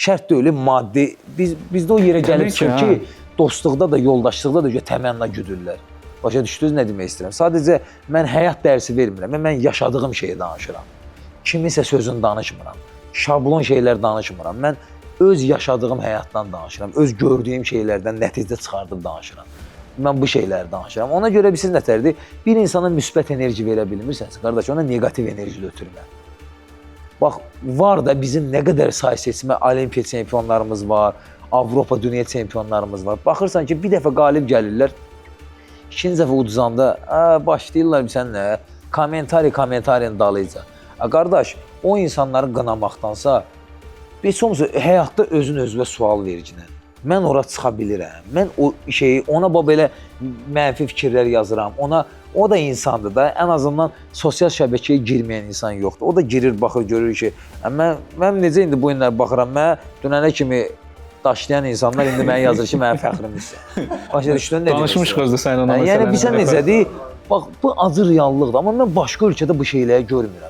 Şərt deyil, maddi. Bizdə o yerə gəlib çıxır ki, dostluqda da, yoldaşlıqda da təmənna güdürlər. Başa düşdünüz nə demək istəyirəm? Sadəcə mən həyat dərsi vermirəm, mən yaşadığım şeyi danışıram. Kiminsə sözünü danışmıram, şablon şeylər danışmıram. Mən öz yaşadığım həyatdan danışıram, öz gördüyüm şeylərdən nəticə çıxardıb danışıram. Mən bu şeyləri danışıram. Ona görə siz nətərdir? Bir insana müsbət enerji verə bilmirsənsə, qardaş, ona negativ enerji ötürmə. Bax, var da bizim nə qədər say seçmə Olimpiya çempionlarımız var, Avropa, dünya çempionlarımız var. Baxırsan ki, bir dəfə qalib gəlirlər, ikinci dəfə uduzanda başlayırlar bir sənlə, komentariyanın dalıca. Qardaş, o insanları qınamaqdansa, heç olmasa həyatda özün-özünə sual vericinə. Mən ora çıxa bilirəm, mən o şeyi, ona belə mənfi fikirlər yazıram, o da insandır da, ən azından sosial şəbəkəyə girməyən insan yoxdur. O da girir, baxır, görür ki, mən necə indi bu günlər baxıram, mən dünənə kimi daşlayan insanlar indi mənə yazır ki, mənim fəxrimizdir. Başa düşdün, nə demək? Danışmışıq özdə sən ona məsələni. Yəni, bilsən necədir? Bax, bu acı realllıqdır, amma mən başqa ölkədə bu şeyləri görmürəm.